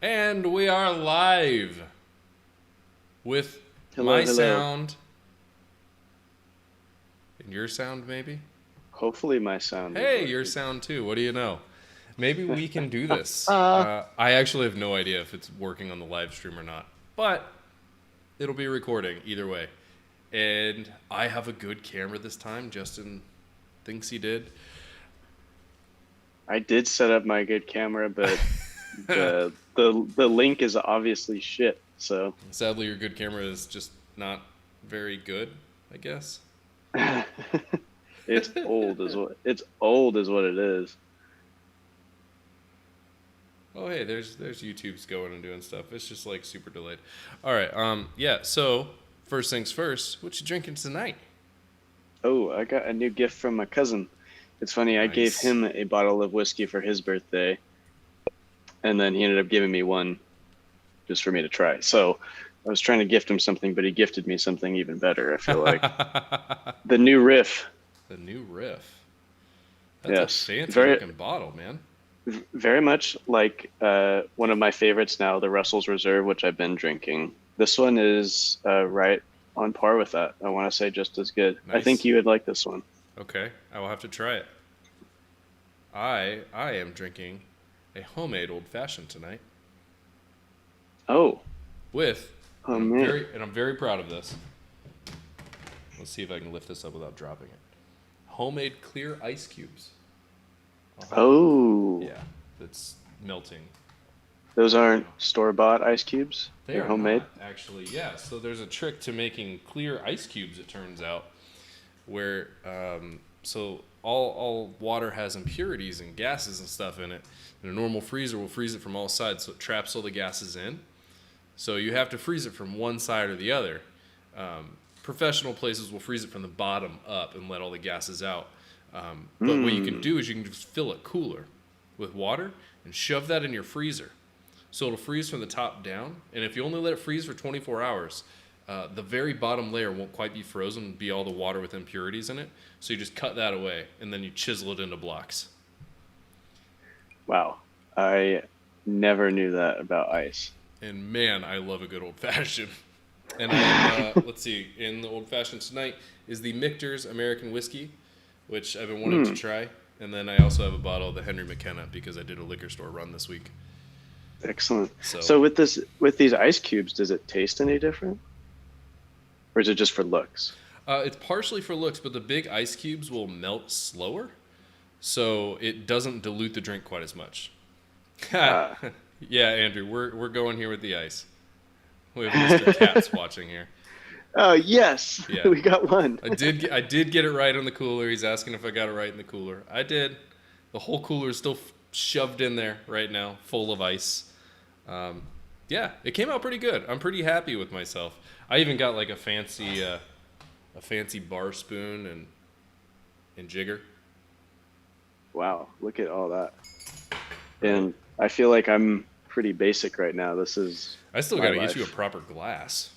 And we are live with my sound and your sound, maybe? Hopefully my sound. Hey, your sound too. What do you know? Maybe we can do this. I actually have no idea if it's working on the live stream or not, but it'll be recording either way. And I have a good camera this time. Justin thinks he did. I did set up my good camera, but the link is obviously shit. So sadly, your good camera is just not very good, I guess. It's old is what it is. Oh hey, there's YouTube's going and doing stuff. It's just like super delayed. All right, yeah. So first things first, what you drinking tonight? Oh, I got a new gift from my cousin. It's funny. Nice. I gave him a bottle of whiskey for his birthday, and then he ended up giving me one just for me to try. So I was trying to gift him something, but he gifted me something even better, I feel like. The new Riff. The new Riff. That's a fancy looking bottle, man. Very much like one of my favorites now, the Russell's Reserve, which I've been drinking. This one is right on par with that. I want to say just as good. Nice. I think you would like this one. Okay, I will have to try it. I am drinking a homemade old fashioned tonight. Oh. I'm very proud of this. Let's see if I can lift this up without dropping it. Homemade clear ice cubes. Oh. Yeah, it's melting. Those aren't store-bought ice cubes? They're homemade? Not, actually, yeah. So there's a trick to making clear ice cubes, it turns out, where so all water has impurities and gases and stuff in it. And a normal freezer will freeze it from all sides, so it traps all the gases in. So you have to freeze it from one side or the other. Professional places will freeze it from the bottom up and let all the gases out. But what you can do is you can just fill a cooler with water and shove that in your freezer. So it'll freeze from the top down. And if you only let it freeze for 24 hours, the very bottom layer won't quite be frozen, be all the water with impurities in it. So you just cut that away, and then you chisel it into blocks. Wow. I never knew that about ice. And man, I love a good old-fashioned. And let's see, in the old-fashioned tonight is the Michter's American Whiskey, which I've been wanting to try. And then I also have a bottle of the Henry McKenna because I did a liquor store run this week. Excellent. So with these ice cubes, does it taste any different? Or is it just for looks? It's partially for looks, but the big ice cubes will melt slower, so it doesn't dilute the drink quite as much. Yeah, Andrew, we're going here with the ice. We have Mr. Katz watching here. Oh yes, yeah. We got one. I did get it right on the cooler. He's asking if I got it right in the cooler. I did. The whole cooler is still shoved in there right now, full of ice. Yeah, it came out pretty good. I'm pretty happy with myself. I even got like a fancy bar spoon and jigger. Wow, look at all that. And I feel like I'm pretty basic right now. I still got to get you a proper glass.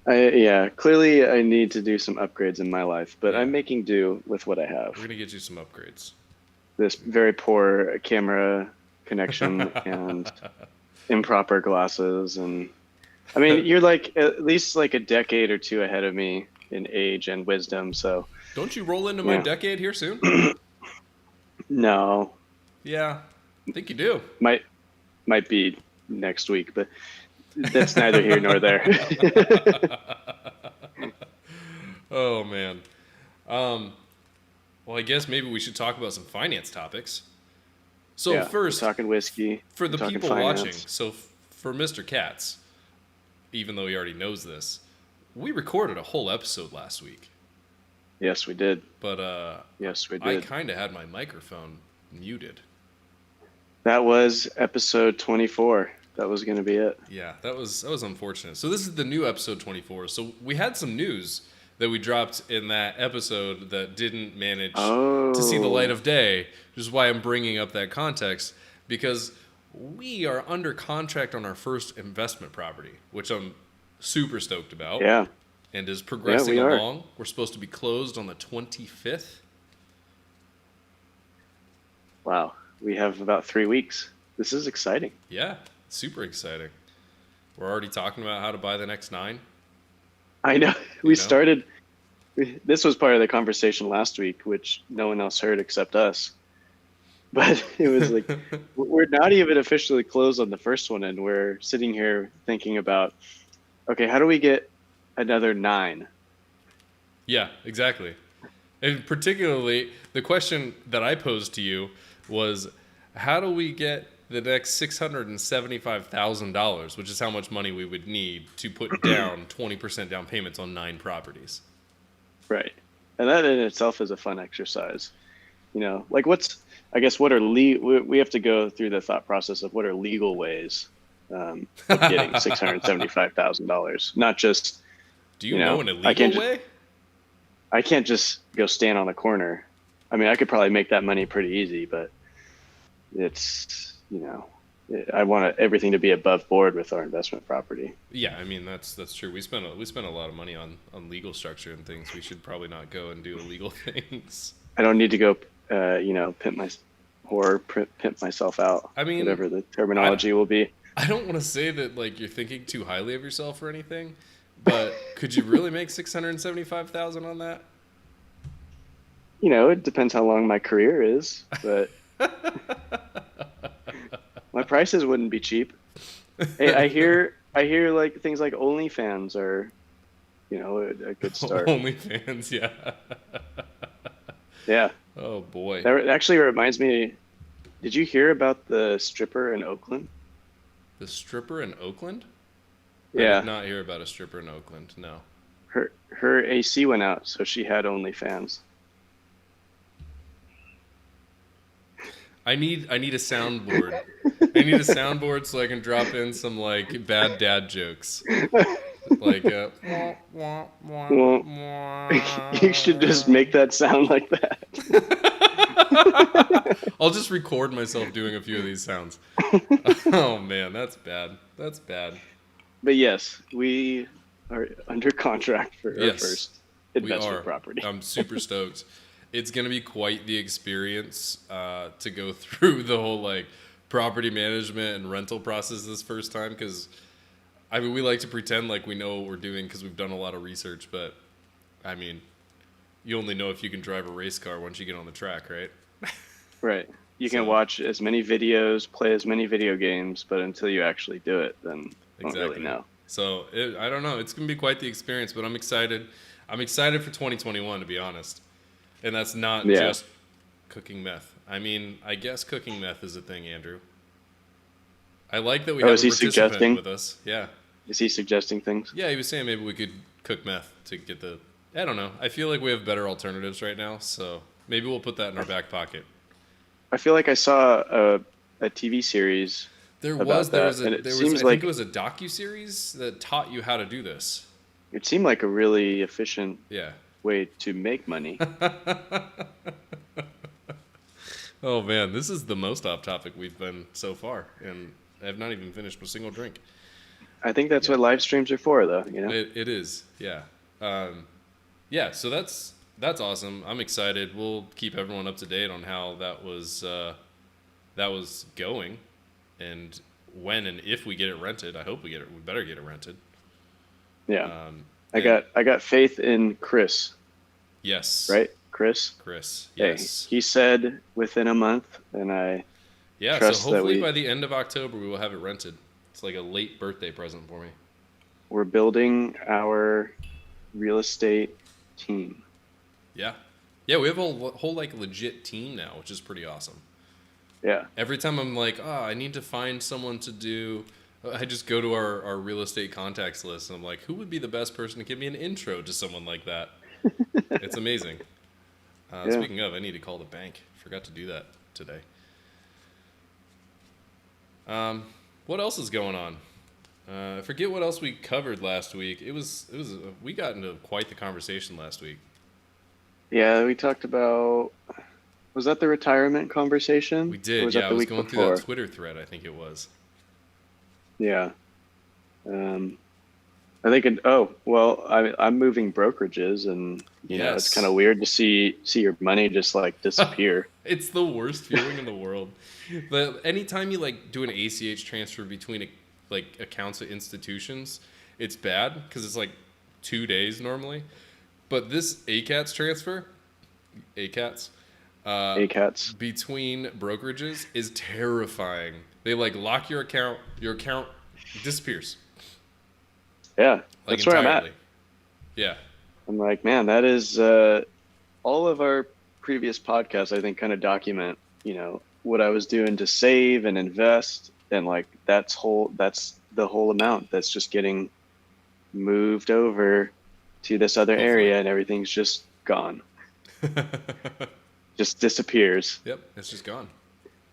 Yeah, clearly I need to do some upgrades in my life, but I'm making do with what I have. We're going to get you some upgrades. This very poor camera connection and improper glasses. And I mean, you're like at least like a decade or two ahead of me in age and wisdom. So don't you roll into my decade here soon? No. Yeah, I think you do. Might be next week, but that's neither here nor there. Oh man. Well, I guess maybe we should talk about some finance topics. So first, talking whiskey for the people watching. So for Mr. Katz, even though he already knows this, we recorded a whole episode last week. Yes, we did. But yes, we did. I kind of had my microphone muted. That was episode 24. That was going to be it. Yeah, that was unfortunate. So this is the new episode 24. So we had some news that we dropped in that episode that didn't manage to see the light of day, which is why I'm bringing up that context. because we are under contract on our first investment property, which I'm super stoked about. Yeah. And is progressing we are. along. We're supposed to be closed on the 25th. Wow. We have about 3 weeks. This is exciting. Yeah, super exciting. We're already talking about how to buy the next 9. I know. This was part of the conversation last week, which no one else heard except us. But it was like, we're not even officially closed on the first one, and we're sitting here thinking about, okay, how do we get another 9? Yeah, exactly. And particularly, the question that I posed to you was, how do we get the next $675,000, which is how much money we would need to put down 20% down payments on 9 properties? Right. And that in itself is a fun exercise. Like what are we have to go through the thought process of what are legal ways of getting $675,000, not just. Do you know an illegal way? I can't just go stand on a corner. I mean, I could probably make that money pretty easy, but it's, I want everything to be above board with our investment property. Yeah, I mean that's true. We spend a lot of money on legal structure and things. We should probably not go and do illegal things. I don't need to go, pimp myself out. I mean, whatever the terminology will be. I don't want to say that like you're thinking too highly of yourself or anything, but could you really make $675,000 on that? It depends how long my career is, but my prices wouldn't be cheap. Hey, I hear like things like OnlyFans are, a good start. OnlyFans, yeah. Yeah. Oh boy. That actually reminds me. Did you hear about the stripper in Oakland? The stripper in Oakland? Yeah. I did not hear about a stripper in Oakland. No. Her AC went out, so she had OnlyFans. I need a soundboard. I need a soundboard so I can drop in some like bad dad jokes. Like you should just make that sound like that. I'll just record myself doing a few of these sounds. Oh man, that's bad. That's bad. But yes, we are under contract for our first investment property. I'm super stoked. It's going to be quite the experience to go through the whole like property management and rental process this first time, because I mean we like to pretend like we know what we're doing because we've done a lot of research, but I mean you only know if you can drive a race car once you get on the track, right? Right. You can watch as many videos, play as many video games, but until you actually do it, then you don't really know. So I don't know. It's going to be quite the experience, but I'm excited. I'm excited for 2021, to be honest. And that's not just cooking meth. I mean, I guess cooking meth is a thing, Andrew. I like that we have a participant with us. Yeah. Is he suggesting things? Yeah, he was saying maybe we could cook meth to get the... I don't know. I feel like we have better alternatives right now, so maybe we'll put that in our back pocket. I feel like I saw a TV series. I think it was a docuseries that taught you how to do this. It seemed like a really efficient way to make money. Oh man, this is the most off topic we've been so far, and I have not even finished a single drink. I think that's what live streams are for, though. It is, yeah. So that's awesome. I'm excited. We'll keep everyone up to date on how that was going, and when and if we get it rented. I hope we get it. We better get it rented. Yeah. I got faith in Chris. Yes. Right, Chris. Yes. Hey, he said within a month, and I. Yeah. Trust so hopefully by the end of October we will have it rented. It's like a late birthday present for me. We're building our real estate team. Yeah. Yeah, we have a whole like legit team now, which is pretty awesome. Yeah. Every time I'm like, I need to find someone to do, I just go to our real estate contacts list and I'm like, who would be the best person to give me an intro to someone like that? It's amazing. Speaking of, I need to call the bank. Forgot to do that today. What else is going on? I forget what else we covered last week. We got into quite the conversation last week. Yeah, we talked about Was that the retirement conversation? We Or did, was yeah. that I the was week going through that before? Twitter thread, I think it was. Yeah. Um, I think I'm moving brokerages, and it's kind Yes. of weird to see your money just like disappear. It's the worst feeling in the world. But anytime you like do an ACH transfer between like accounts at institutions, it's bad because it's like 2 days normally. But this ACATS transfer, ACATS, uh, ACATs. between brokerages is terrifying. They like lock your account disappears Yeah, like that's where I'm at. entirely. Yeah. I'm like, man, that is all of our previous podcasts, I think, kind of document, what I was doing to save and invest, and like that's the whole amount that's just getting moved over to this other Hopefully. area, and everything's just gone, just disappears. Yep, it's just gone.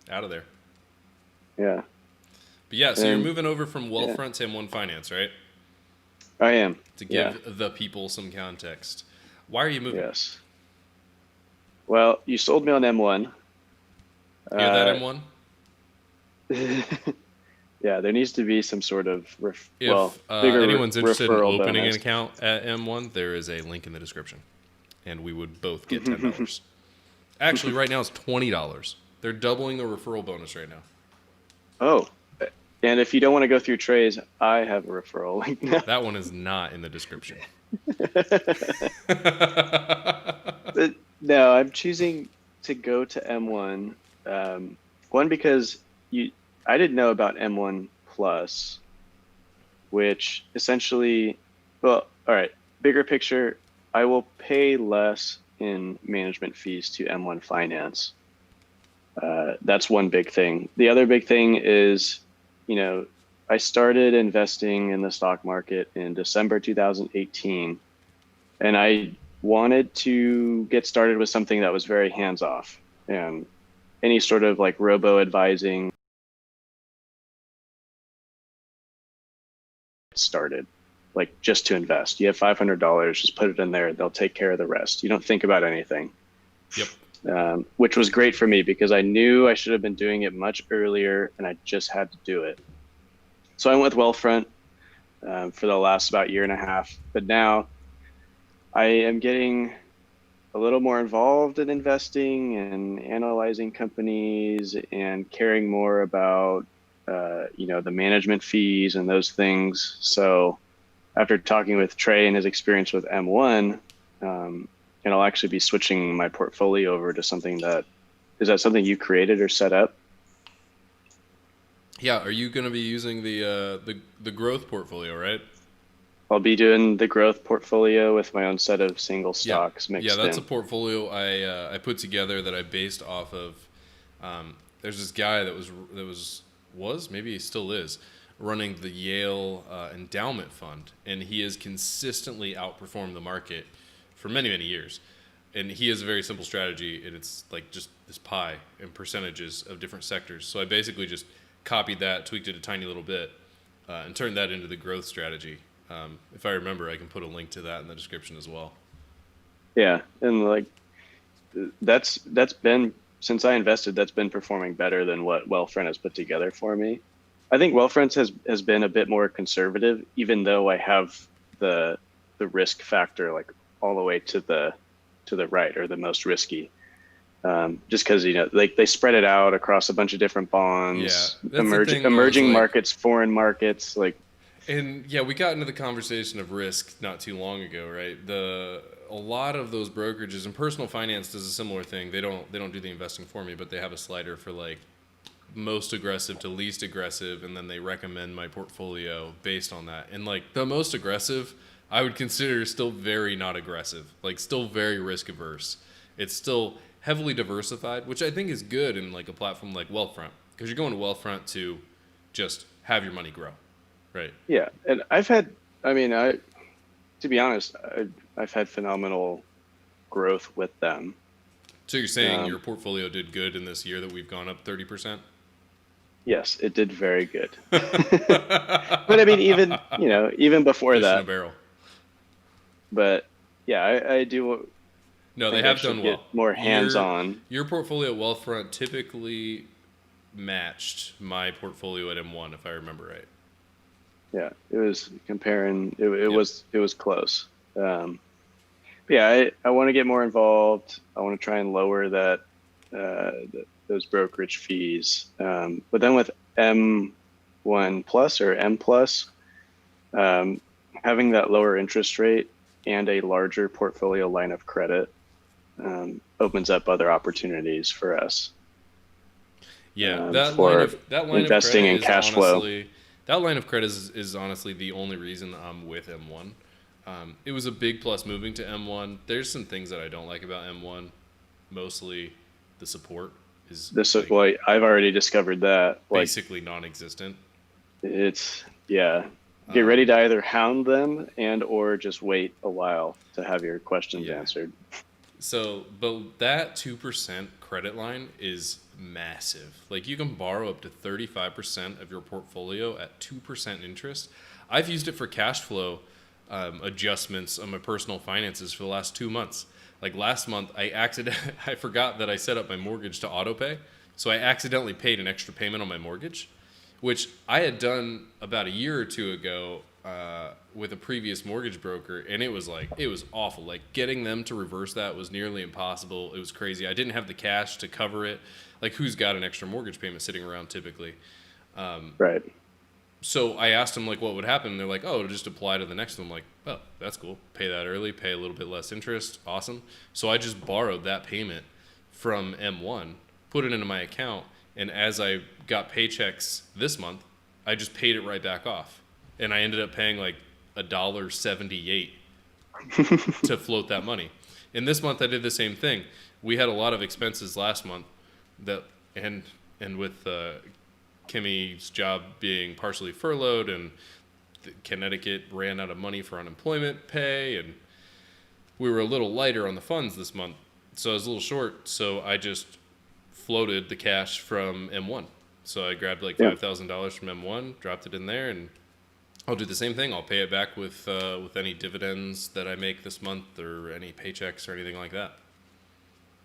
Out of there. Yeah, But yeah, so you're and moving over from yeah, Wealthfront to M1 Finance, right? I am. To Yeah, give the people some context. Why are you moving? yes. Well, you sold me on M1. Hear that, Uh, M1? yeah, there needs to be some sort of If bigger anyone's interested in referral opening an bonus. account at M1, there is a link in the description. And we would both get $10. Actually, right now it's $20. They're doubling the referral bonus right now. Oh, and if you don't want to go through Trey's, I have a referral link now. That one is not in the description. But no, I'm choosing to go to M1. One because I didn't know about M1 Plus, which essentially, well, all right, bigger picture, I will pay less in management fees to M1 Finance. That's one big thing. The other big thing is, I started investing in the stock market in December 2018, and I wanted to get started with something that was very hands off, and any sort of like robo advising started, like just to invest. You have $500, just put it in there. They'll take care of the rest. You don't think about anything. Yep. Which was great for me because I knew I should have been doing it much earlier, and I just had to do it. So I went with Wealthfront for the last about year and a half, but now I am getting a little more involved in investing and analyzing companies and caring more about the management fees and those things. So after talking with Trey and his experience with M1, and I'll actually be switching my portfolio over to something is that something you created or set up? Yeah, are you going to be using the growth portfolio, right? I'll be doing the growth portfolio with my own set of single Yeah, stocks yeah, mixed that's a in. portfolio I put together that I based off of. There's this guy that was maybe he still is running the Yale endowment fund, and he has consistently outperformed the market for many years. And he has a very simple strategy, and it's like just this pie and percentages of different sectors. So I basically just copied that, tweaked it a tiny little bit, and turned that into the growth strategy. If I remember, I can put a link to that in the description as well. Yeah, and like that's been since I invested, that's been performing better than what Wealthfront has put together for me. I think Wealthfront has been a bit more conservative, even though I have the risk factor like all the way to the right, or the most risky. Just because like they spread it out across a bunch of different Yeah, bonds, that's the thing though, is emerging like, markets, foreign markets, like. and yeah, we got into the conversation of risk not too long ago, right? A lot of those brokerages and personal finance does a similar thing. They don't do the investing for me, but they have a slider for like most aggressive to least aggressive, and then they recommend my portfolio based on that. And like the most aggressive, I would consider still very not aggressive, like still very risk averse. It's still heavily diversified, which I think is good in like a platform like Wealthfront, because you're going to Wealthfront to just have your money grow, right? Yeah, and I've had, I mean, to be honest, I've had phenomenal growth with them. So you're saying your Um, portfolio did good in this year that we've gone up 30%? yes, it did very good. But I mean, even before Fish in a that, barrel. but yeah, I do. No, I they think I have should done get well. more Your hands-on. your portfolio at Wealthfront typically matched my portfolio at M1, if I remember right. Yeah, it was comparing. Yep. It was close. But yeah, I want to get more involved. I want to try and lower those brokerage fees. But then with M1 plus or M plus, um, having that lower interest rate and a larger portfolio line of credit opens up other opportunities for us Yeah, for that line of investing credit in is cash flow. honestly that line of credit is honestly the only reason I'm with M1. It was a big plus moving to M1. There's some things that I don't like about M1. Mostly, the support is This like well, I've already discovered that. Like basically non-existent. it's yeah. Get ready Um, to either hound them and or just wait a while to have your questions yeah. answered. So, but that 2% credit line is massive. Like you can borrow up to 35% of your portfolio at 2% interest. I've used it for cash flow adjustments on my personal finances for the last 2 months. Like last month, I forgot that I set up my mortgage to auto pay, so I accidentally paid an extra payment on my mortgage, which I had done about a year or two ago with a previous mortgage broker, and it was awful. Like getting them to reverse that was nearly impossible. It was crazy. I didn't have the cash to cover it. Like who's got an extra mortgage payment sitting around typically? Right. So I asked them like what would happen. And they're like, oh, it'll just apply to the next one. I'm like, oh, that's cool. Pay that early, pay a little bit less interest. Awesome. So I just borrowed that payment from M1, put it into my account, and as I got paychecks this month, I just paid it right back off. And I ended up paying like $1.78 to float that money. And this month I did the same thing. We had a lot of expenses last month that and with Kimmy's job being partially furloughed and Connecticut ran out of money for unemployment pay, and we were a little lighter on the funds this month. So I was a little short. So I just floated the cash from M1. So I grabbed like $5,000 from M1, dropped it in there, and I'll do the same thing. I'll pay it back with any dividends that I make this month or any paychecks or anything like that.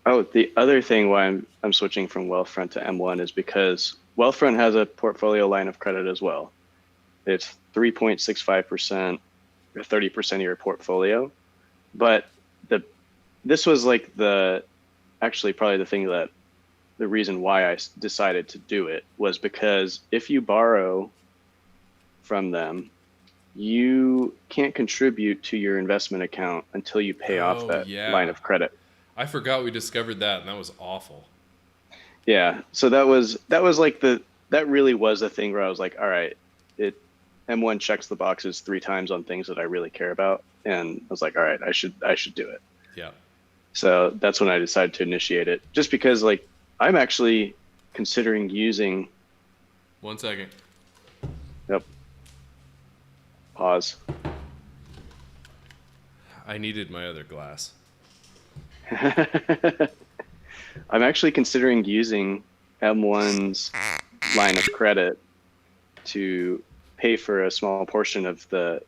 Oh, the other thing why I'm switching from Wealthfront to M1 is because Wealthfront has a portfolio line of credit as well. It's 3.65% or 30% of your portfolio. But this was like actually probably the reason why I decided to do it was because if you borrow from them, you can't contribute to your investment account until you pay off Oh, that line yeah. of credit. I forgot we discovered that, and that was awful. Yeah. So that was like that really was the thing where I was like, all right, M1 checks the boxes 3 times on things that I really care about. And I was like, all right, I should do it. Yeah. So that's when I decided to initiate it, just because like I'm actually considering using. 1 second. Yep. Pause. I needed my other glass. I'm actually considering using M1's line of credit to pay for a small portion of the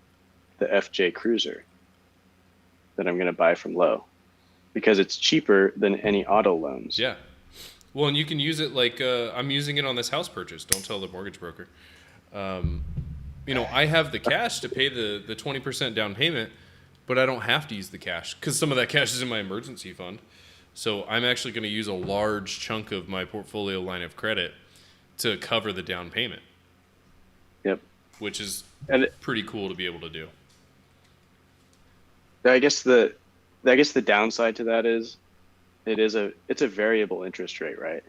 FJ Cruiser that I'm going to buy from Lowe because it's cheaper than any auto loans. Yeah. Well, and you can use it like I'm using it on this house purchase. Don't tell the mortgage broker. I have the cash to pay the 20% down payment, but I don't have to use the cash because some of that cash is in my emergency fund. So I'm actually going to use a large chunk of my portfolio line of credit to cover the down payment. Yep. Which is pretty cool to be able to do. I guess the downside to that is it's a variable interest rate, right?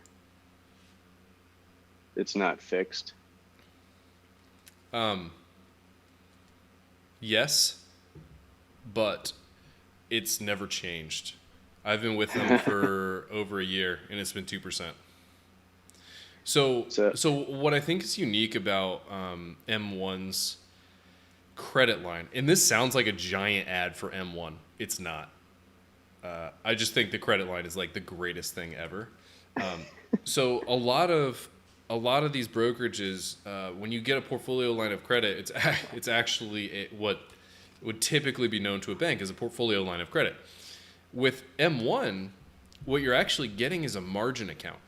It's not fixed. Yes, but it's never changed. I've been with them for over a year, and it's been 2%. So what I think is unique about M1's credit line, and this sounds like a giant ad for M1. It's not. I just think the credit line is like the greatest thing ever. So a lot of these brokerages, when you get a portfolio line of credit, it's actually what would typically be known to a bank as a portfolio line of credit. With M1, what you're actually getting is a margin account.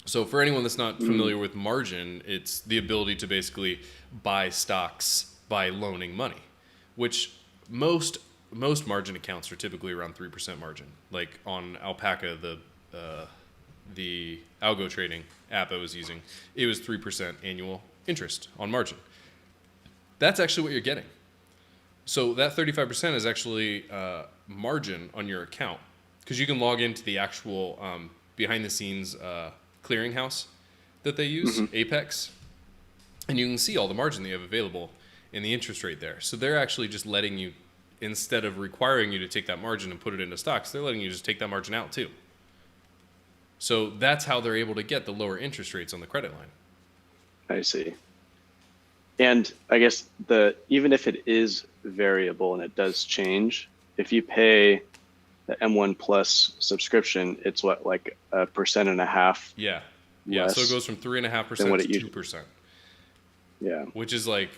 So for anyone that's not familiar with margin, it's the ability to basically buy stocks by loaning money, which most margin accounts are typically around 3% margin. Like on Alpaca, the algo trading app I was using, it was 3% annual interest on margin. That's actually what you're getting. So that 35% is actually margin on your account, because you can log into the actual behind the scenes clearinghouse that they use, Apex, and you can see all the margin that you have available and the interest rate there. So they're actually just letting you, instead of requiring you to take that margin and put it into stocks, they're letting you just take that margin out too. So that's how they're able to get the lower interest rates on the credit line. I see. And I guess even if it is variable and it does change, if you pay the M1 Plus subscription, it's what, like 1.5%? Yeah. So it goes from 3.5% to 2%. Yeah. Which is like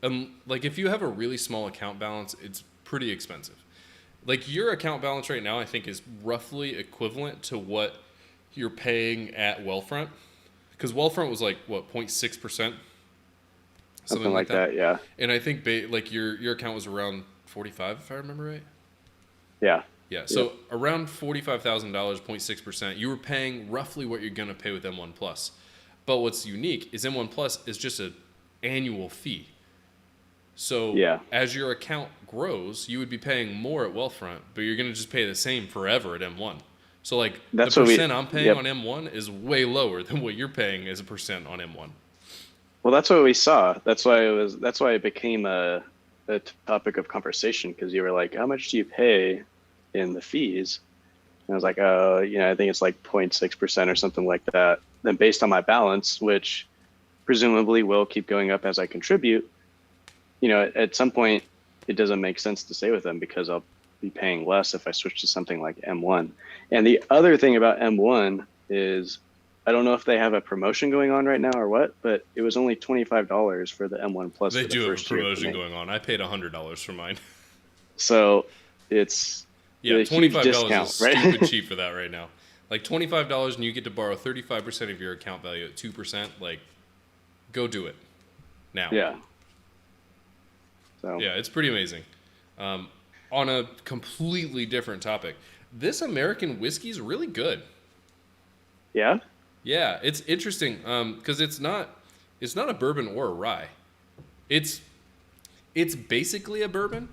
if you have a really small account balance, it's pretty expensive. Like your account balance right now, I think, is roughly equivalent to what you're paying at Wealthfront, because Wealthfront was like what, 0.6%, something like that. Yeah. And I think like your account was around 45, if I remember right. Yeah. Yeah. So around $45,000, 0.6%, you were paying roughly what you're gonna pay with M1 Plus. But what's unique is M1 Plus is just an annual fee. So as your account grows, you would be paying more at Wealthfront, but you're going to just pay the same forever at M1. So like that's the percent I'm paying on M1 is way lower than what you're paying as a percent on M1. Well, that's what we saw. That's why it became a topic of conversation, because you were like, how much do you pay in the fees? And I was like, I think it's like 0.6% or something like that. Then based on my balance, which presumably will keep going up as I contribute, at some point it doesn't make sense to stay with them, because I'll be paying less if I switch to something like M1. And the other thing about M1 is, I don't know if they have a promotion going on right now or what, but it was only $25 for the M1 Plus. They do have a promotion going on. I paid $100 for mine. So it's $25 discount, is right? stupid cheap for that right now. Like $25 and you get to borrow 35% of your account value at 2%. Like, go do it now. Yeah. So yeah, it's pretty amazing. On a completely different topic, this American whiskey is really good. Yeah. Yeah, it's interesting because it's not a bourbon or a rye. It's basically a bourbon,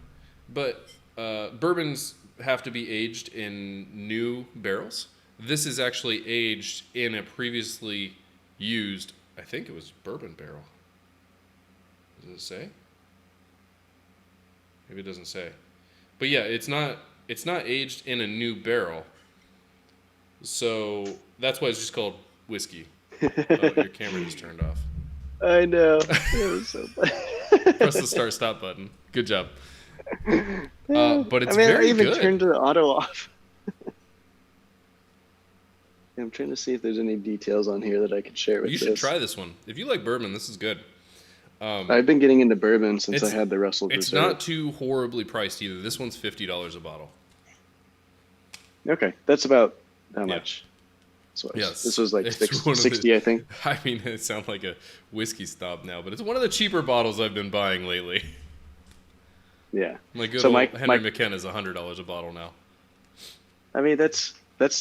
but bourbons have to be aged in new barrels. This is actually aged in a previously used, I think it was bourbon barrel. Does it say? Maybe it doesn't say. But yeah, it's not aged in a new barrel. So that's why it's just called whiskey. Oh, your camera just turned off. I know. It was so funny. Press the start stop button. Good job. But it's very I even good. turned the auto off. I'm trying to see if there's any details on here that I could share with you. You should try this one. If you like bourbon, this is good. I've been getting into bourbon since I had the Russell Reserve. It's not too horribly priced either. This one's $50 a bottle. Okay, that's about how much? So yes, this was like 60, I think. I mean, it sounds like a whiskey snob now, but it's one of the cheaper bottles I've been buying lately. Yeah. My good old Henry McKenna is $100 a bottle now. I mean, that's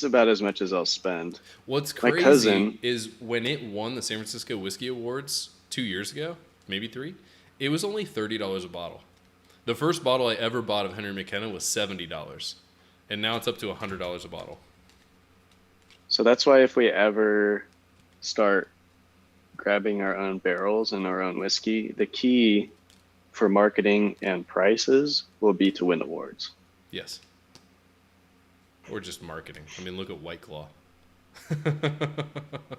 about as much as I'll spend. What's crazy is when it won the San Francisco Whiskey Awards 2 years ago, maybe 3, it was only $30 a bottle. The first bottle I ever bought of Henry McKenna was $70, and now it's up to $100 a bottle. So that's why if we ever start grabbing our own barrels and our own whiskey, the key for marketing and prices will be to win awards. Yes. Or just marketing. I mean, look at White Claw.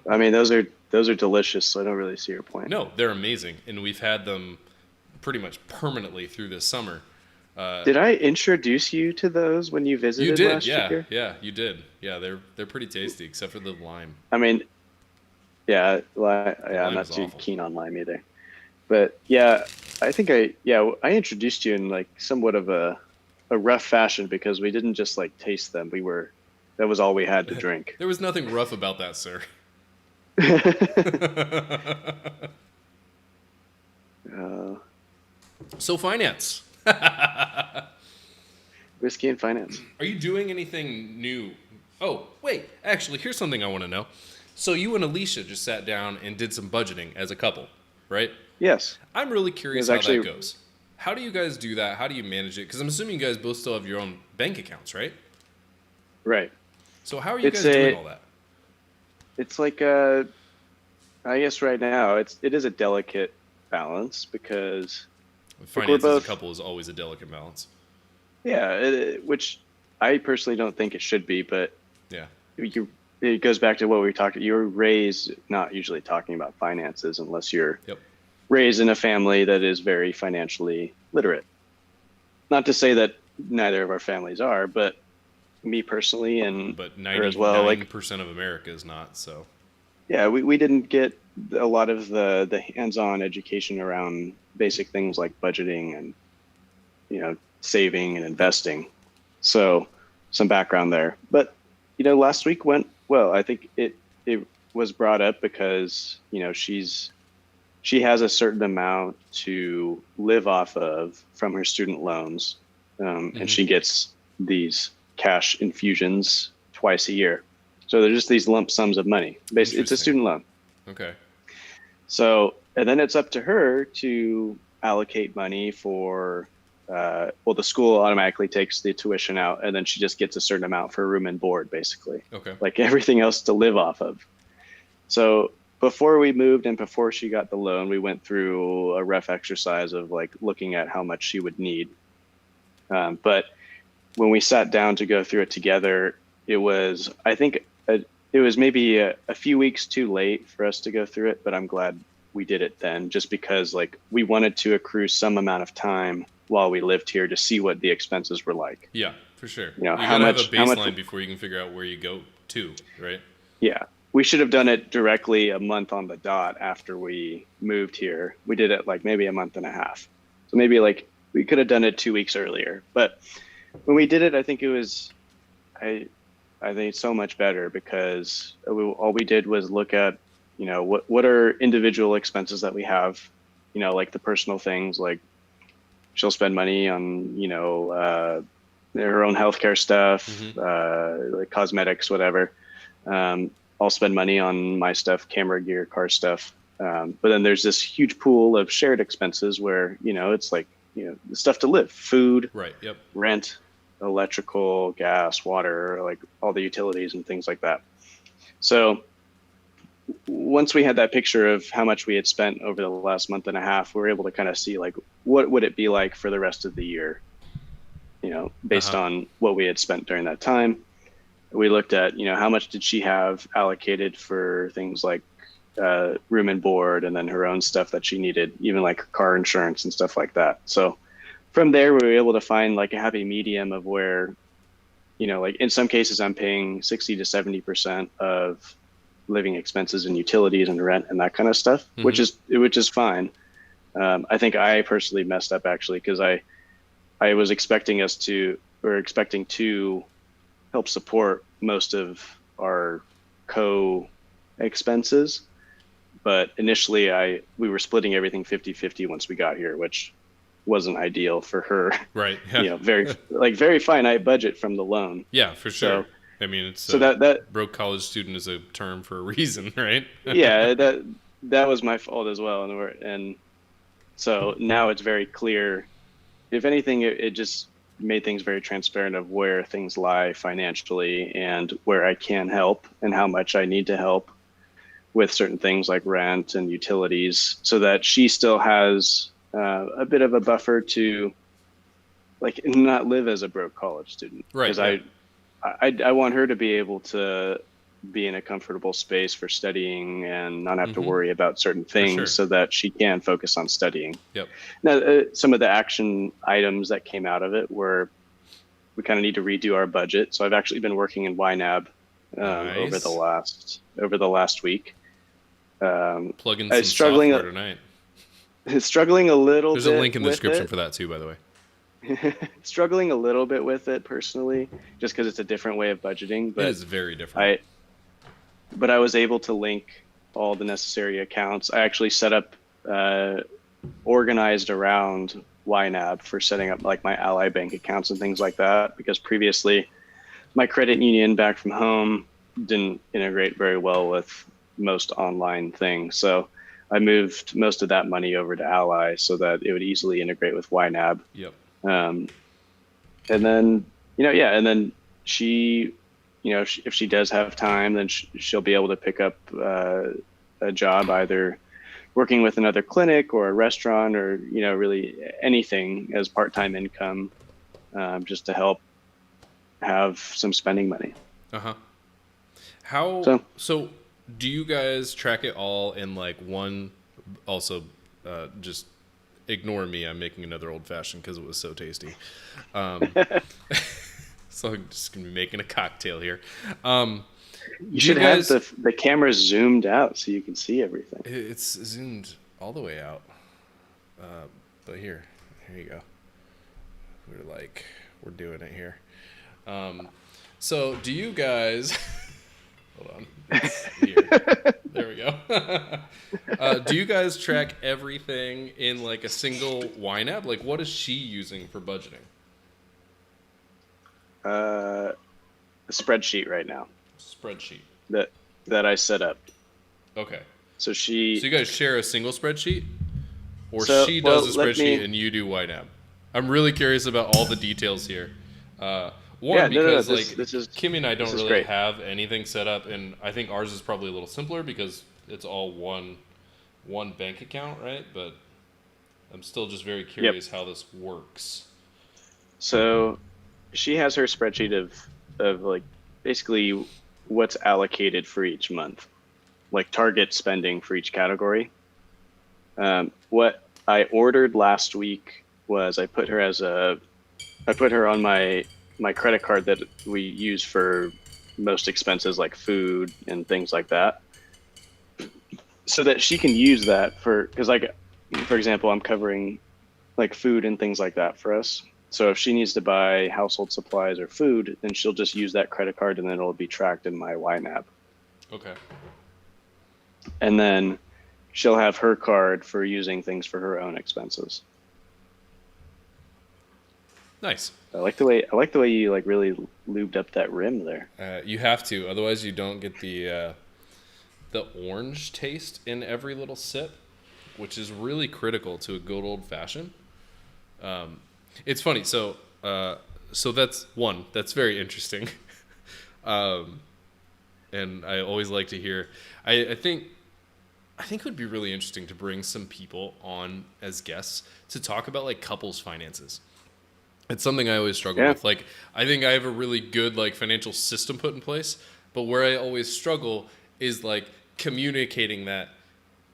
I mean, those are delicious, so I don't really see your point. No, they're amazing, and we've had them pretty much permanently through this summer. Did I introduce you to those when you visited last year? Yeah, you did. Yeah, they're pretty tasty, except for the lime. I mean, I'm not too keen on lime either. But yeah, I think I introduced you in like somewhat of a a rough fashion because we didn't just like taste them. That was all we had to drink. There was nothing rough about that, sir. So finance. Whiskey and finance. Are you doing anything new? Oh, wait. Actually, here's something I want to know. So you and Alicia just sat down and did some budgeting as a couple, right? Yes. I'm really curious how that goes. How do you guys do that? How do you manage it? Because I'm assuming you guys both still have your own bank accounts, right? Right. So how are you guys doing all that? It's like I guess right now it is a delicate balance because finance as a couple is always a delicate balance. Yeah, which I personally don't think it should be, but yeah, it goes back to what we talked. You're raised not usually talking about finances unless you're raised in a family that is very financially literate. Not to say that neither of our families are, but me personally and but 99% as well, of America is not. So yeah, we didn't get a lot of the hands-on education around basic things like budgeting and saving and investing. So some background there. But last week went well. I think it was brought up because she has a certain amount to live off of from her student loans, and she gets these cash infusions twice a year. So they're just these lump sums of money. Basically, it's a student loan. Okay. So, and then it's up to her to allocate money for, the school automatically takes the tuition out, and then she just gets a certain amount for room and board, basically. Okay. Like everything else to live off of. So before we moved and before she got the loan, we went through a rough exercise of like looking at how much she would need. But when we sat down to go through it together, it was, I think, it was maybe a few weeks too late for us to go through it, but I'm glad we did it then, just because like we wanted to accrue some amount of time while we lived here to see what the expenses were like. Yeah, for sure. You gotta have a baseline before you can figure out where you go to, right? Yeah. We should have done it directly a month on the dot after we moved here. We did it like maybe a month and a half. So maybe like we could have done it 2 weeks earlier. But when we did it, I think it was, I think it's so much better because all we did was look at, what are individual expenses that we have, like the personal things, like she'll spend money on, her own healthcare stuff, like cosmetics, whatever. I'll spend money on my stuff, camera gear, car stuff. But then there's this huge pool of shared expenses where, it's like, the stuff to live, food, right, yep, rent, electrical, gas, water, like all the utilities and things like that. So once we had that picture of how much we had spent over the last month and a half, we were able to kind of see like, what would it be like for the rest of the year, based on what we had spent during that time. We looked at, how much did she have allocated for things like room and board, and then her own stuff that she needed, even like car insurance and stuff like that. So from there, we were able to find like a happy medium of where, like in some cases I'm paying 60 to 70% of living expenses and utilities and rent and that kind of stuff, which is fine. I think I personally messed up actually, because I was expecting to help support most of our co-expenses. But initially we were splitting everything 50-50 once we got here, which wasn't ideal for her. Right. Yeah. Very finite budget from the loan. Yeah, for sure. So, I mean, it's so that broke college student is a term for a reason, right? Yeah, that was my fault as well. And so now it's very clear. If anything, it just made things very transparent of where things lie financially and where I can help and how much I need to help with certain things like rent and utilities, so that she still has a bit of a buffer to like not live as a broke college student. Right. Because I want her to be able to be in a comfortable space for studying and not have to worry about certain things, so that she can focus on studying. Yep. Now, some of the action items that came out of it were we kind of need to redo our budget. So I've actually been working in YNAB over the last week. Plug in some software tonight. Struggling a little bit. There's a link in the description for that too, by the way. struggling a little bit with it personally, just because it's a different way of budgeting. It But is very different. I I was able to link all the necessary accounts. I actually set up organized around YNAB for setting up like my Ally Bank accounts and things like that. Because previously, my credit union back from home didn't integrate very well with most online things. So I moved most of that money over to Ally so that it would easily integrate with YNAB. Yep. Um, and then, yeah, and then she, if she does have time, then she'll be able to pick up a job either working with another clinic or a restaurant or, really anything as part-time income, just to help have some spending money. Uh-huh. So do you guys track it all in like one, also, just ignore me, I'm making another old fashioned because it was so tasty. So I'm just gonna be making a cocktail here. You should have the camera zoomed out so you can see everything. It's zoomed all the way out. But here you go. We're doing it here. So do you guys hold on. Here. There we go. Do you guys track everything in like a single YNAB? Like what is she using for budgeting? A spreadsheet right now. Spreadsheet. That I set up. Okay. So you guys share a single spreadsheet? Or she does a spreadsheet and you do YNAB? I'm really curious about all the details here. Because Kimmy and I don't really have anything set up, and I think ours is probably a little simpler because it's all one bank account, right? But I'm still just very curious how this works. So she has her spreadsheet of like basically what's allocated for each month, like target spending for each category. What I ordered last week was I put her on my credit card that we use for most expenses like food and things like that, so that she can use that because like, for example, I'm covering like food and things like that for us. So if she needs to buy household supplies or food, then she'll just use that credit card and then it'll be tracked in my YNAB. Okay. And then she'll have her card for using things for her own expenses. Nice. I like the way you like really lubed up that rim there. You have to, otherwise you don't get the orange taste in every little sip, which is really critical to a good old fashioned. It's funny. So that's very interesting. And I always like to hear. I think it would be really interesting to bring some people on as guests to talk about like couples finances. It's something I always struggle with. Like, I think I have a really good like financial system put in place, but where I always struggle is like communicating that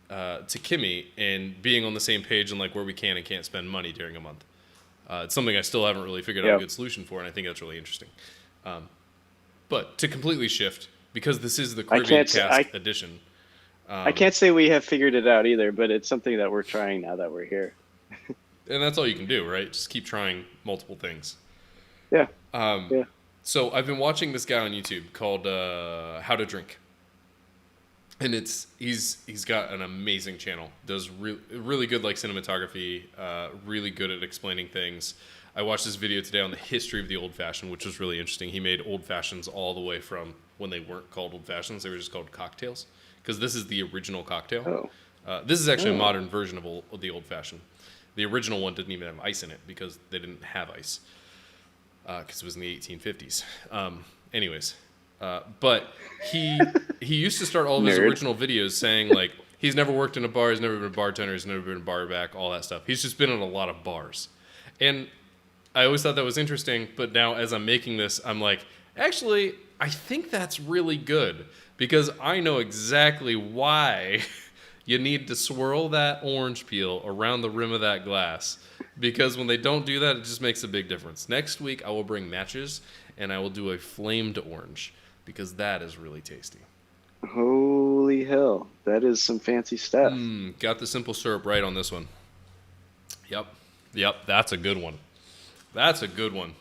to Kimmy and being on the same page and like where we can and can't spend money during a month. It's something I still haven't really figured out a good solution for, and I think that's really interesting. But to completely shift, because this is the Caribbean Cast edition. I can't say we have figured it out either, but it's something that we're trying now that we're here. And that's all you can do, right? Just keep trying multiple things. Yeah. So I've been watching this guy on YouTube called How to Drink. And he's got an amazing channel. Does really good like cinematography, really good at explaining things. I watched this video today on the history of the old fashioned, which was really interesting. He made old fashions all the way from when they weren't called old fashions, they were just called cocktails, because this is the original cocktail. This is actually a modern version of the old fashioned. The original one didn't even have ice in it because they didn't have ice, because it was in the 1850s. But he used to start all of his original videos saying like he's never worked in a bar, he's never been a bartender, he's never been a bar back, all that stuff. He's just been in a lot of bars. And I always thought that was interesting, but now as I'm making this, I'm like, actually, I think that's really good, because I know exactly why you need to swirl that orange peel around the rim of that glass, because when they don't do that, it just makes a big difference. Next week, I will bring matches, and I will do a flamed orange, because that is really tasty. Holy hell. That is some fancy stuff. Got the simple syrup right on this one. Yep, that's a good one. That's a good one.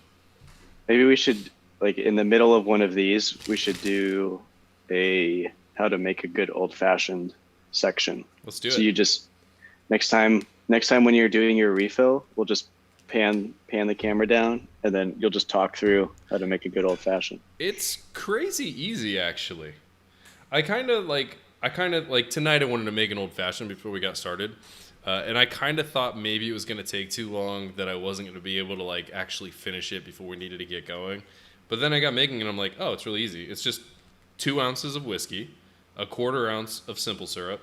Maybe we should, like, in the middle of one of these, we should do a how to make a good old fashioned section. Let's do it. So you just next time when you're doing your refill, we'll just pan the camera down, and then you'll just talk through how to make a good old fashioned. It's crazy easy, actually. I kind of like tonight I wanted to make an old fashioned before we got started. And I kind of thought maybe it was going to take too long, that I wasn't going to be able to like actually finish it before we needed to get going. But then I got making it and I'm like, oh, it's really easy. It's just 2 ounces of whiskey, a 1/4 ounce of simple syrup,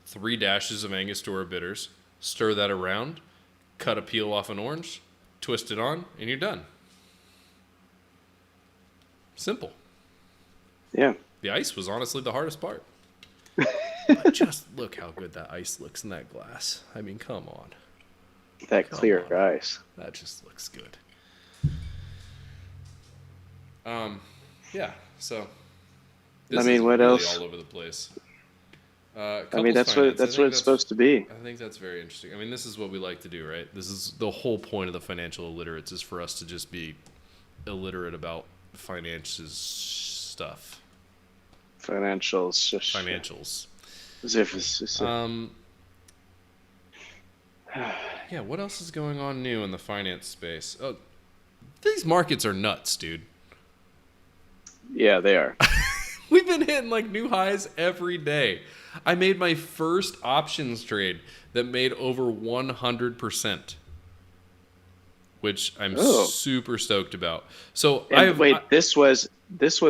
3 dashes of Angostura bitters, stir that around, cut a peel off an orange, twist it on, and you're done. Simple. Yeah. The ice was honestly the hardest part. But just look how good that ice looks in that glass. I mean, come on. That clear ice. That just looks good. Yeah, so this I mean, is what really else? all over the place. I mean, that's what it's supposed to be. I think that's very interesting. I mean, this is what we like to do, right? This is the whole point of the financial illiterates, is for us to just be illiterate about finances stuff. Financials. As if it's just yeah, what else is going on new in the finance space? Oh, these markets are nuts, dude. Yeah, they are. We've been hitting like new highs every day. I made my first options trade that made over 100%, which I'm super stoked about. So this was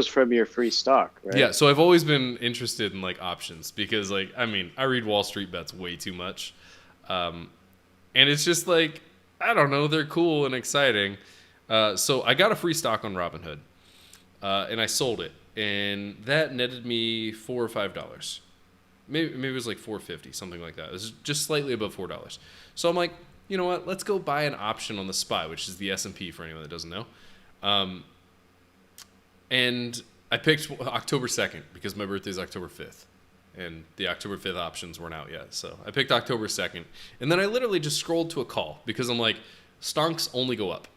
from your free stock, right? Yeah, so I've always been interested in like options because, like, I mean, I read Wall Street Bets way too much. And it's just like, I don't know, they're cool and exciting. So I got a free stock on Robinhood, and I sold it, and that netted me $4 or $5. Maybe it was like $4.50, something like that. It was just slightly above $4. So I'm like, you know what? Let's go buy an option on the SPY, which is the S&P for anyone that doesn't know. And I picked October 2nd because my birthday is October 5th. And the October 5th options weren't out yet. So I picked October 2nd. And then I literally just scrolled to a call because I'm like, stonks only go up.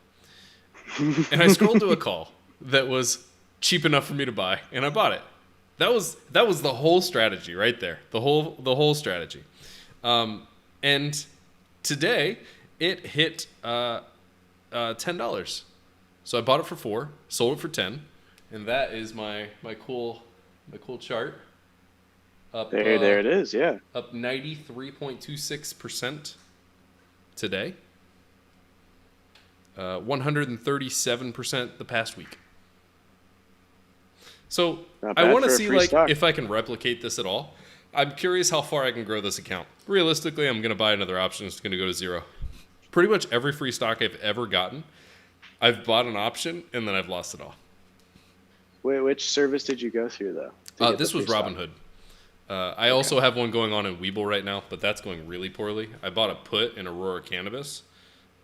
And I scrolled to a call that was cheap enough for me to buy, and I bought it. That was the whole strategy right there. The whole strategy. And today it hit $10. So I bought it for $4, sold it for $10. And that is my cool chart. Up, there it is, yeah. Up 93.26% today. 137% the past week. So I want to see like if I can replicate this at all. I'm curious how far I can grow this account. Realistically, I'm going to buy another option. It's going to go to 0. Pretty much every free stock I've ever gotten, I've bought an option and then I've lost it all. Wait, which service did you go through though? This was Robinhood. I also have one going on in Webull right now, but that's going really poorly. I bought a put in Aurora Cannabis,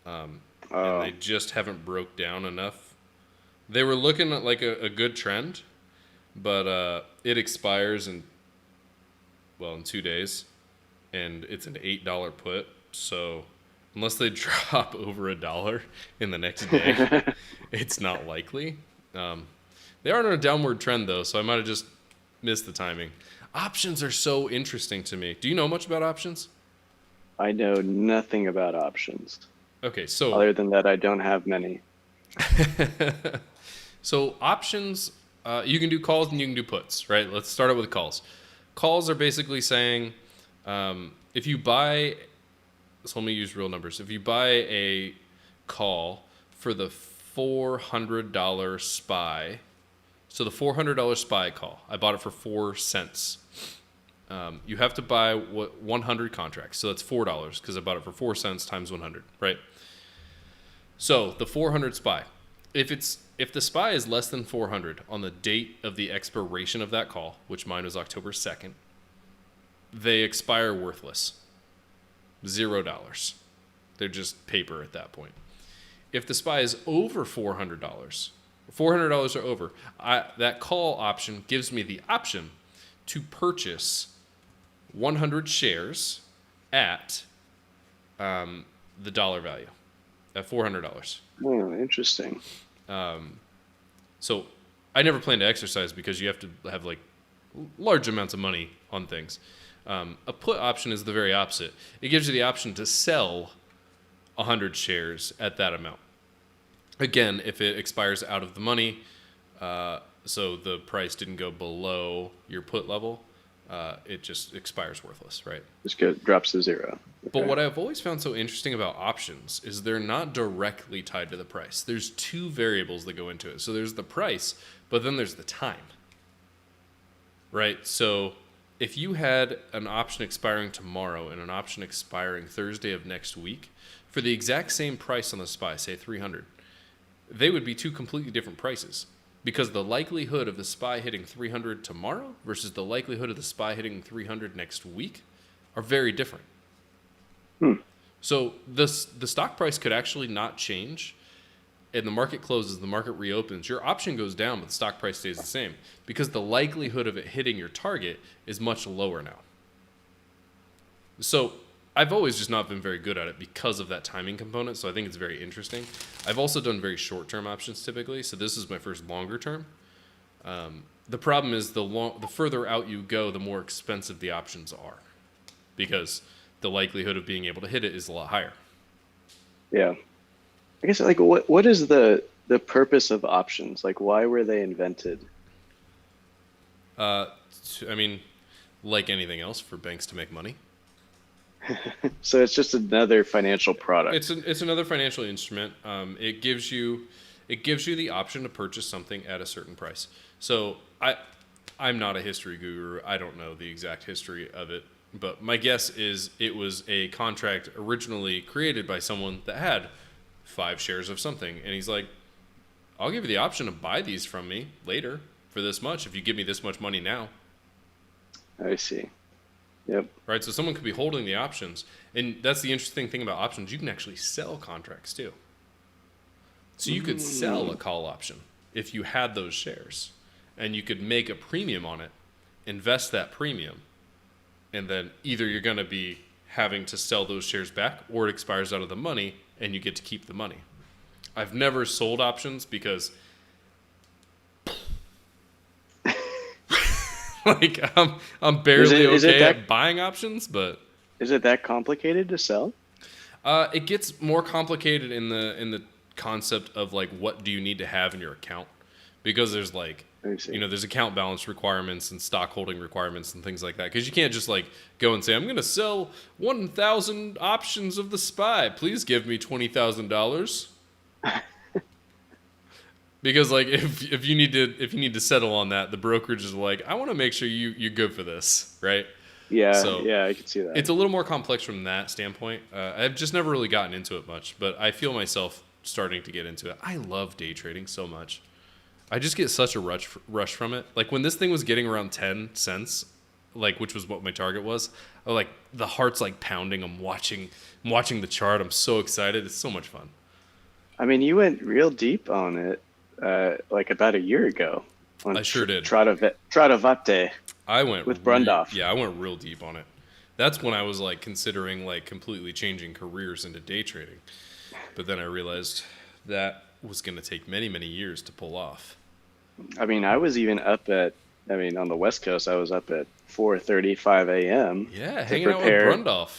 and they just haven't broke down enough. They were looking at like a good trend, but it expires in 2 days, and it's an $8 put. So unless they drop over $1 in the next day, it's not likely. They are on a downward trend though, so I might have just missed the timing. Options are so interesting to me. Do you know much about options? I know nothing about options. Okay, so other than that, I don't have many. So options, you can do calls and you can do puts, right? Let's start out with calls. Calls are basically saying, if you buy, so let me use real numbers. If you buy a call for the $400 SPY, so the $400 SPY call, I bought it for 4 cents. You have to buy 100 contracts, so that's $4 because I bought it for 4 cents times 100, right? So the 400 SPY, if the SPY is less than 400 on the date of the expiration of that call, which mine was October 2nd, they expire worthless, $0. They're just paper at that point. If the SPY is over $400 or over, that call option gives me the option to purchase 100 shares at the dollar value. at $400. Oh, interesting. So I never plan to exercise because you have to have like large amounts of money on things. A put option is the very opposite. It gives you the option to sell 100 shares at that amount. Again, if it expires out of the money, so the price didn't go below your put level, it just expires worthless, right? Drops to zero. Okay. But what I've always found so interesting about options is they're not directly tied to the price. There's two variables that go into it. So there's the price, but then there's the time, right? So if you had an option expiring tomorrow and an option expiring Thursday of next week for the exact same price on the SPY, say 300, they would be two completely different prices because the likelihood of the SPY hitting 300 tomorrow versus the likelihood of the SPY hitting 300 next week are very different. So the stock price could actually not change, and the market closes, the market reopens. Your option goes down, but the stock price stays the same because the likelihood of it hitting your target is much lower now. So I've always just not been very good at it because of that timing component, so I think it's very interesting. I've also done very short-term options typically, so this is my first longer term. The problem is the further out you go, the more expensive the options are because the likelihood of being able to hit it is a lot higher. Yeah. I guess, like, what is the purpose of options? Like, why were they invented? I mean, like anything else, for banks to make money. So it's just another financial product. It's another financial instrument. It gives you the option to purchase something at a certain price. So I'm not a history guru. I don't know the exact history of it. But my guess is it was a contract originally created by someone that had 5 shares of something. And he's like, I'll give you the option to buy these from me later for this much if you give me this much money now. I see. Yep. Right, so someone could be holding the options. And that's the interesting thing about options. You can actually sell contracts too. So you could sell a call option if you had those shares. And you could make a premium on it, invest that premium, and then either you're going to be having to sell those shares back or it expires out of the money and you get to keep the money. I've never sold options because like I'm barely okay at buying options, but is it that complicated to sell? It gets more complicated in the concept of like what do you need to have in your account, because there's like there's account balance requirements and stock holding requirements and things like that. Because you can't just like go and say, I'm going to sell 1,000 options of the SPY. Please give me $20,000. Because like if you need to settle on that, the brokerage is like, I want to make sure you're good for this, right? Yeah, so yeah, I can see that. It's a little more complex from that standpoint. I've just never really gotten into it much, but I feel myself starting to get into it. I love day trading so much. I just get such a rush from it. Like when this thing was getting around 10 cents, like which was what my target was, like the heart's like pounding. I'm watching the chart. I'm so excited. It's so much fun. I mean, you went real deep on it, like about a year ago. I sure did. Tradavate. I went with Brundage. I went real deep on it. That's when I was like considering like completely changing careers into day trading. But then I realized that was going to take many, many years to pull off. I mean, I was even up at, on the West Coast, I was up at 4:35 a.m. Yeah, hanging out with Brundage.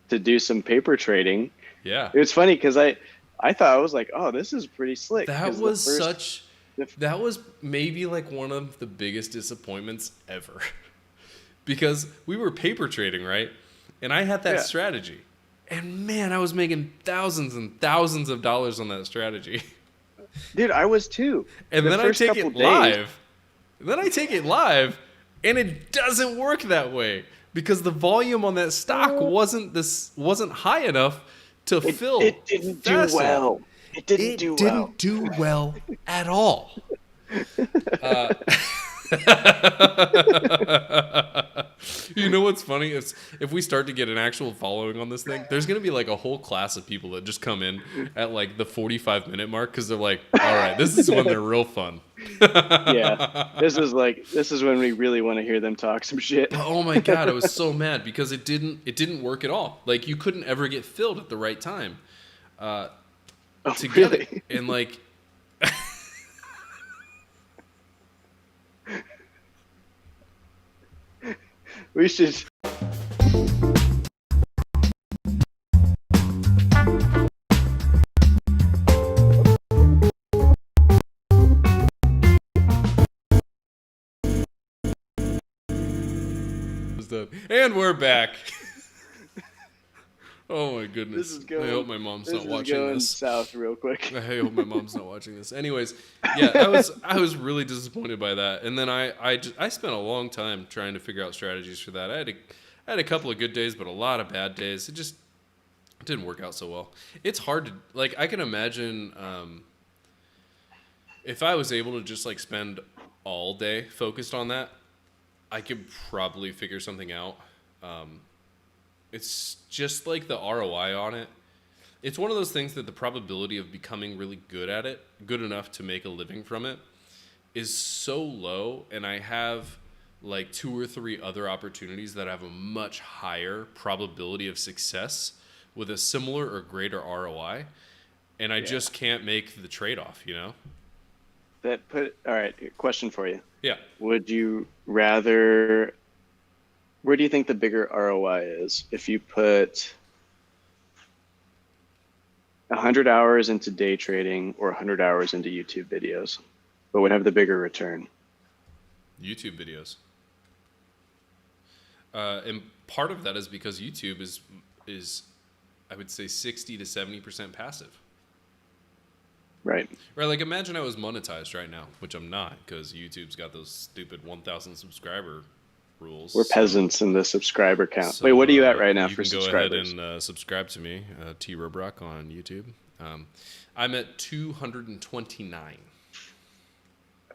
To do some paper trading. Yeah. It was funny because I thought, I was like, oh, this is pretty slick. That was maybe like one of the biggest disappointments ever. Because we were paper trading, right? And I had that strategy. And man, I was making thousands and thousands of dollars on that strategy. Dude, I was too. And then I take it live. And it doesn't work that way because the volume on that stock wasn't high enough to fill. It didn't do well. It didn't do well at all. You know what's funny is if we start to get an actual following on this thing, there's going to be like a whole class of people that just come in at like the 45-minute mark because they're like, all right, this is when they're real fun. Yeah, this is when we really want to hear them talk some shit. Oh my God, I was so mad because it didn't work at all. Like you couldn't ever get filled at the right time. Oh, together. really? And like, We should. and we're back. Oh my This goodness. is I hope going. my mom's This not is watching going this. south real quick. I hope my mom's not watching this. Anyways, yeah, I was really disappointed by that. And then I spent a long time trying to figure out strategies for that. I had a couple of good days, but a lot of bad days. It just didn't work out so well. It's hard to like. I can imagine if I was able to just like spend all day focused on that, I could probably figure something out. It's just like the ROI on it. It's one of those things that the probability of becoming really good at it, good enough to make a living from it, is so low. And I have like 2 or 3 other opportunities that have a much higher probability of success with a similar or greater ROI. And I just can't make the trade off, you know? All right, question for you. Yeah. Would you rather, where do you think the bigger ROI is? If you put 100 hours into day trading or 100 hours into YouTube videos, what would have the bigger return? YouTube videos. And part of that is because YouTube is I would say 60 to 70% passive. Right. Right, like imagine I was monetized right now, which I'm not because YouTube's got those stupid 1,000 subscriber rules. We're peasants in the subscriber count. So, Wait, what are you at right now you for can go subscribers? ahead and subscribe to me, T Robrock on YouTube. I'm at 229.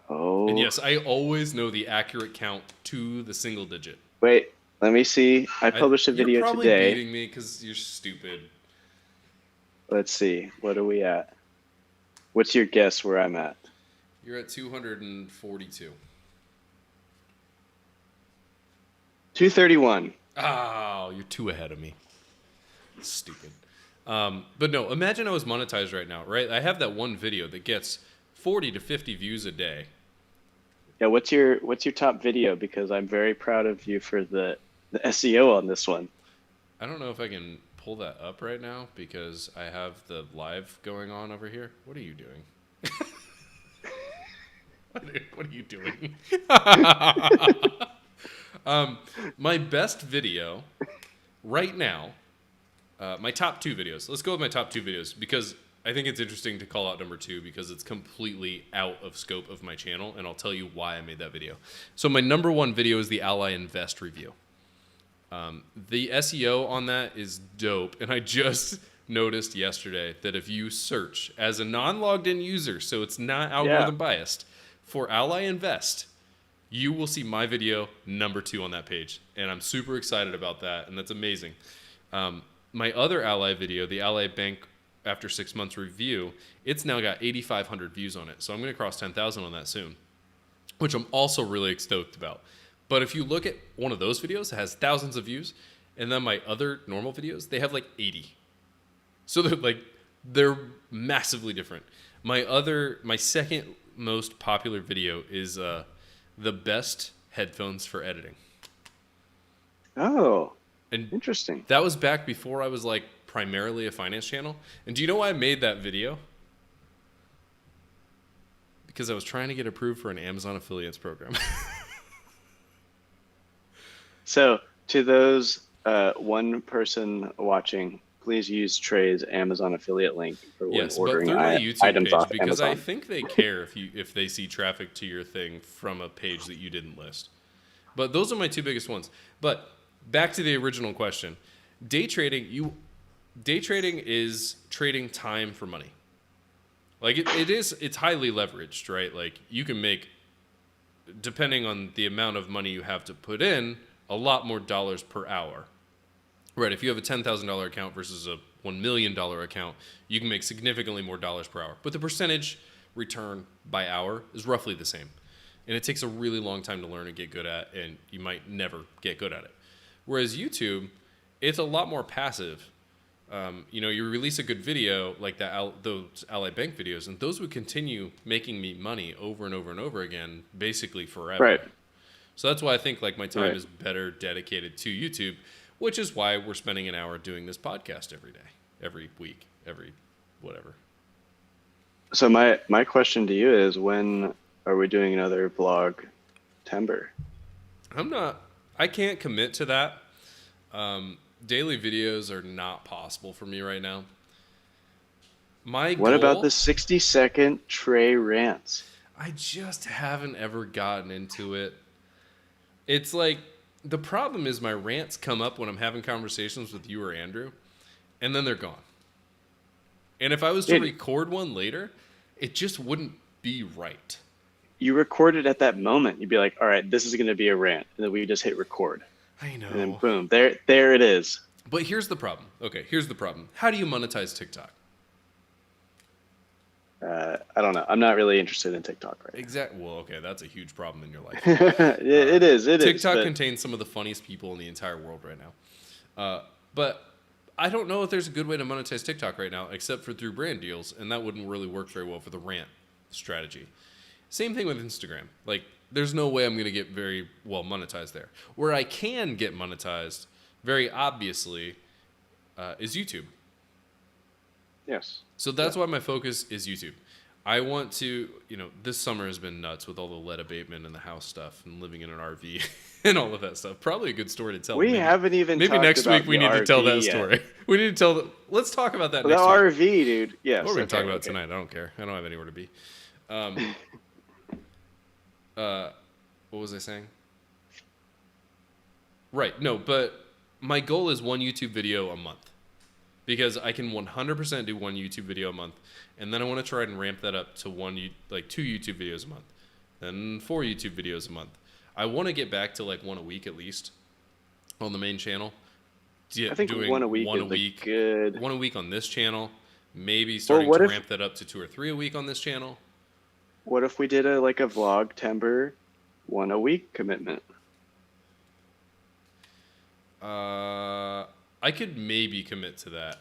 Oh. And yes, I always know the accurate count to the single digit. Wait, let me see. I published a video You're probably today. beating me because you're stupid. Let's see. What are we at? What's your guess where I'm at? You're at 242. 231. Oh, you're too ahead of me. Stupid. But no, imagine I was monetized right now, right? I have that one video that gets 40 to 50 views a day. Yeah, what's your top video? Because I'm very proud of you for the SEO on this one. I don't know if I can pull that up right now because I have the live going on over here. What are you doing? What are you doing? My best video right now, my top 2 videos. Let's go with my top 2 videos because I think it's interesting to call out number 2 because it's completely out of scope of my channel, and I'll tell you why I made that video. So my number 1 video is the Ally Invest review. The SEO on that is dope, and I just noticed yesterday that if you search as a non-logged in user, so it's not algorithm biased, for Ally Invest, you will see my video number 2 on that page, and I'm super excited about that, and that's amazing. My other Ally video, the Ally Bank after 6 months review, it's now got 8,500 views on it, so I'm going to cross 10,000 on that soon, which I'm also really stoked about. But if you look at one of those videos, it has thousands of views, and then my other normal videos, they have like 80. So they're massively different. My second most popular video is the best headphones for editing. Oh, and interesting. That was back before I was like primarily a finance channel. And do you know why I made that video? Because I was trying to get approved for an Amazon affiliates program. So to those one person watching, please use Trey's Amazon affiliate link for when ordering but through my YouTube items page off because Amazon. I think they care if they see traffic to your thing from a page that you didn't list. But those are my 2 biggest ones. But back to the original question. Day trading is trading time for money. Like it's highly leveraged, right? Like you can make, depending on the amount of money you have to put in, a lot more dollars per hour. Right, if you have a $10,000 account versus a $1 million account, you can make significantly more dollars per hour. But the percentage return by hour is roughly the same. And it takes a really long time to learn and get good at, and you might never get good at it. Whereas YouTube, it's a lot more passive. You release a good video like those Ally Bank videos, and those would continue making me money over and over and over again, basically forever. Right. So that's why I think like my time Right. is better dedicated to YouTube, which is why we're spending an hour doing this podcast every day, every week, every whatever. So my question to you is, when are we doing another vlog timber? I can't commit to that. Daily videos are not possible for me right now. What about the 60-second Trey rants? I just haven't ever gotten into it. It's like, the problem is my rants come up when I'm having conversations with you or Andrew, and then they're gone. And if I was to record one later, it just wouldn't be right. You record it at that moment. You'd be like, all right, this is going to be a rant. And then we just hit record. I know. And then boom, there it is. But here's the problem. Okay, here's the problem. How do you monetize TikTok? I don't know. I'm not really interested in TikTok right now. Exactly. Well, okay, that's a huge problem in your life. It is. TikTok contains some of the funniest people in the entire world right now. But I don't know if there's a good way to monetize TikTok right now, except for through brand deals, and that wouldn't really work very well for the rant strategy. Same thing with Instagram. Like, there's no way I'm going to get very well monetized there. Where I can get monetized, very obviously, is YouTube. Yes. So that's why my focus is YouTube. I want to, this summer has been nuts with all the lead abatement and the house stuff and living in an RV and all of that stuff. Probably a good story to tell. We haven't even maybe talked next about week we the need to tell that RV story. We need to tell let's talk about that the next RV, week. dude. Yes. What are we going to talk about tonight? I don't care. I don't have anywhere to be. What was I saying? Right. No, but my goal is one YouTube video a month. Because I can 100% do one YouTube video a month, and then I want to try and ramp that up to 2 YouTube videos a month, then 4 YouTube videos a month. I want to get back to like one a week at least on the main channel. I think doing one a week good. One a week on this channel, maybe starting to ramp that up to 2 or 3 a week on this channel. What if we did a vlog timber, one a week commitment? I could maybe commit to that.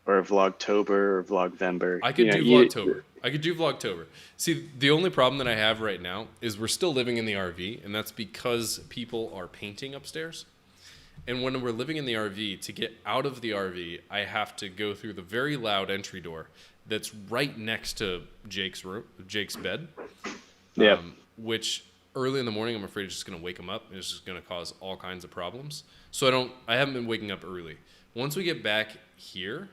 Or a Vlogtober or Vlogvember. I could do Vlogtober. I could do Vlogtober. See, the only problem that I have right now is we're still living in the RV, and that's because people are painting upstairs. And when we're living in the RV, to get out of the RV, I have to go through the very loud entry door that's right next to Jake's bed. Yeah. Which early in the morning, I'm afraid it's just going to wake him up, and it's just going to cause all kinds of problems. So I haven't been waking up early. Once we get back here,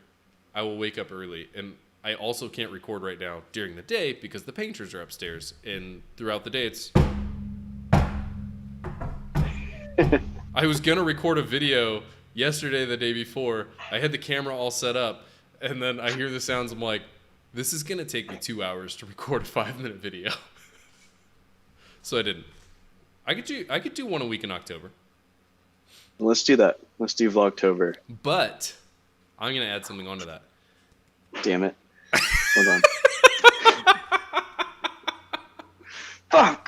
I will wake up early. And I also can't record right now during the day because the painters are upstairs. And throughout the day, it's... I was going to record a video yesterday, the day before. I had the camera all set up. And then I hear the sounds. I'm like, this is going to take me 2 hours to record a 5-minute video. So I didn't. I could do one a week in October. Let's do that. Let's do Vlogtober. But I'm going to add something onto that. Damn it. Hold on. Fuck.